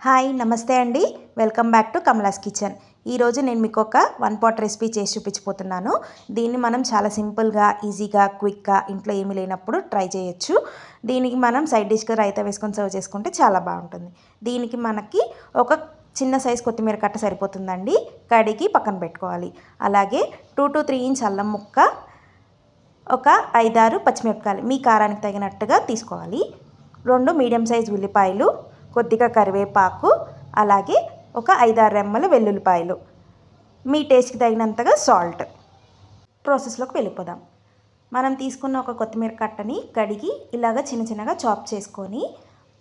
Hi నమస్తే అండి. Welcome back to Kamala's kitchen. ఈరోజు నేను మీకు ఒక వన్ పాట్ రెసిపీ చేసి చూపించబోతున్నాను. దీన్ని మనం చాలా సింపుల్గా, ఈజీగా, క్విక్గా ఇంట్లో ఏమీ లేనప్పుడు ట్రై చేయొచ్చు. దీనికి మనం సైడ్ డిష్గా రైతా వేసుకొని సర్వ్ చేసుకుంటే చాలా బాగుంటుంది. దీనికి మనకి ఒక చిన్న సైజ్ కొత్తిమీర కట్ట సరిపోతుందండి. కడిగి పక్కన పెట్టుకోవాలి. అలాగే 2 to 3 ఇంచ్ అల్లం ముక్క, ఒక 5-6 పచ్చిమిరపకాయలు మీ కారానికి తగినట్టుగా తీసుకోవాలి. 2 మీడియం సైజ్ ఉల్లిపాయలు, కొద్దిగా కరివేపాకు, అలాగే ఒక 5-6 రెమ్మల వెల్లుల్లిపాయలు, మీ టేస్ట్కి తగినంతగా సాల్ట్. ప్రాసెస్లోకి వెళ్ళిపోదాం. మనం తీసుకున్న ఒక కొత్తిమీర కట్టని కడిగి ఇలాగ చిన్న చిన్నగా చాప్ చేసుకొని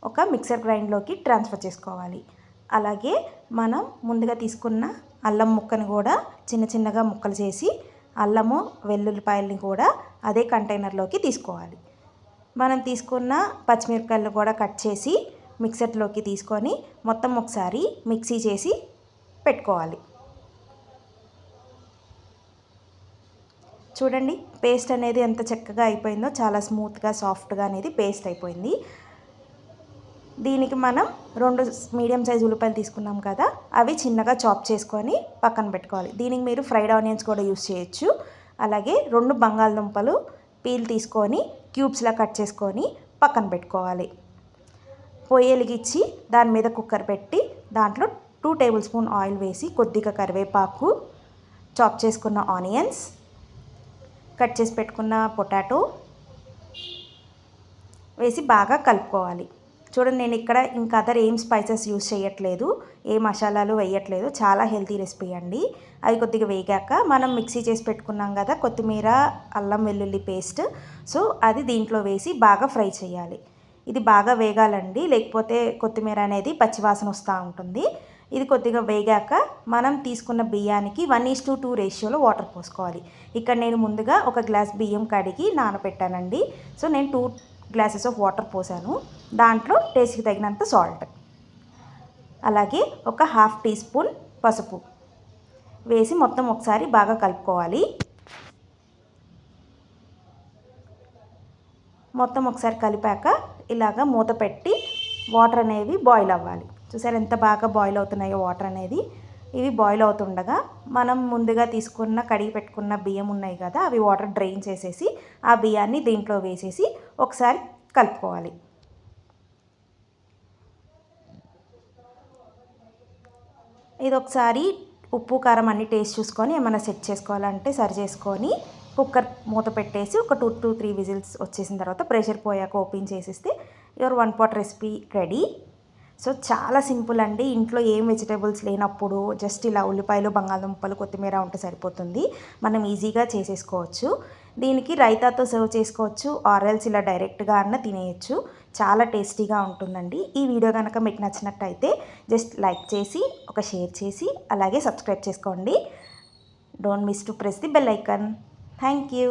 ఒక మిక్సర్ గ్రైండ్లోకి ట్రాన్స్ఫర్ చేసుకోవాలి. అలాగే మనం ముందుగా తీసుకున్న అల్లం ముక్కని కూడా చిన్న చిన్నగా ముక్కలు చేసి అల్లము వెల్లుల్లిపాయలని కూడా అదే కంటైనర్లోకి తీసుకోవాలి. మనం తీసుకున్న పచ్చిమిరపకాయలు కూడా కట్ చేసి మిక్సర్లోకి తీసుకొని మొత్తం ఒకసారి మిక్సీ చేసి పెట్టుకోవాలి. చూడండి పేస్ట్ అనేది ఎంత చక్కగా అయిపోయిందో, చాలా స్మూత్గా సాఫ్ట్గా అనేది పేస్ట్ అయిపోయింది. దీనికి మనం 2 మీడియం సైజ్ ఉల్లిపాయలు తీసుకున్నాం కదా, అవి చిన్నగా చాప్ చేసుకొని పక్కన పెట్టుకోవాలి. దీనికి మీరు ఫ్రైడ్ ఆనియన్స్ కూడా యూస్ చేయొచ్చు. అలాగే 2 బంగాళదుంపలు పీల్ తీసుకొని క్యూబ్స్లా కట్ చేసుకొని పక్కన పెట్టుకోవాలి. పొయ్యి వెలిగించి దాని మీద కుక్కర్ పెట్టి దాంట్లో 2 టేబుల్ స్పూన్ ఆయిల్ వేసి కొద్దిగా కరివేపాకు, చాప్ చేసుకున్న ఆనియన్స్, కట్ చేసి పెట్టుకున్న పొటాటో వేసి బాగా కలుపుకోవాలి. చూడండి నేను ఇక్కడ ఇంకా అదర్ ఏం స్పైసెస్ యూస్ చేయట్లేదు, ఏ మసాలాలు వేయట్లేదు. చాలా హెల్తీ రెసిపీ అండి. అవి కొద్దిగా వేగాక మనం మిక్సీ చేసి పెట్టుకున్నాం కదా కొత్తిమీర అల్లం వెల్లుల్లి పేస్ట్, సో అది దీంట్లో వేసి బాగా ఫ్రై చేయాలి. ఇది బాగా వేగాలండి, లేకపోతే కొత్తిమీర అనేది పచ్చివాసన వస్తూ ఉంటుంది. ఇది కొద్దిగా వేగాక మనం తీసుకున్న బియ్యానికి 1:2 రేషియోలో వాటర్ పోసుకోవాలి. ఇక్కడ నేను ముందుగా ఒక గ్లాస్ బియ్యం కడిగి నానబెట్టానండి. సో నేను 2 గ్లాసెస్ ఆఫ్ వాటర్ పోసాను. దాంట్లో టేస్ట్కి తగినంత సాల్ట్, అలాగే ఒక 1/2 టీ స్పూన్ పసుపు వేసి మొత్తం ఒకసారి బాగా కలుపుకోవాలి. మొత్తం ఒకసారి కలిపాక ఇలాగ మూత పెట్టి వాటర్ అనేవి బాయిల్ అవ్వాలి. చూసారు ఎంత బాగా బాయిల్ అవుతున్నాయో వాటర్ అనేది. ఇవి బాయిల్ అవుతుండగా మనం ముందుగా తీసుకున్న కడిగి పెట్టుకున్న బియ్యం ఉన్నాయి కదా, అవి వాటర్ డ్రైన్ చేసేసి ఆ బియ్యాన్ని దీంట్లో వేసేసి ఒకసారి కలుపుకోవాలి. ఇది ఒకసారి ఉప్పు కారం అన్ని టేస్ట్ చూసుకొని ఏమైనా సెట్ చేసుకోవాలంటే సరి చేసుకొని కుక్కర్ మూత పెట్టేసి ఒక 2 to 3 విజిల్స్ వచ్చేసిన తర్వాత ప్రెషర్ పోయాక ఓపెన్ చేసేస్తే your one pot recipe ready. So చాలా సింపుల్ అండి. ఇంట్లో ఏం వెజిటేబుల్స్ లేనప్పుడు జస్ట్ ఇలా ఉల్లిపాయలు, బంగాళదుంపలు, కొత్తిమీర ఉంటే సరిపోతుంది. మనం ఈజీగా చేసేసుకోవచ్చు. దీనికి రైతాతో సర్వ్ చేసుకోవచ్చు, ఆరెల్స్ ఇలా డైరెక్ట్గా అన్న తినేయచ్చు. చాలా టేస్టీగా ఉంటుందండి. ఈ వీడియో కనుక మీకు నచ్చినట్టయితే జస్ట్ లైక్ చేసి ఒక షేర్ చేసి అలాగే సబ్స్క్రైబ్ చేసుకోండి. Don't miss to press the bell icon. Thank you.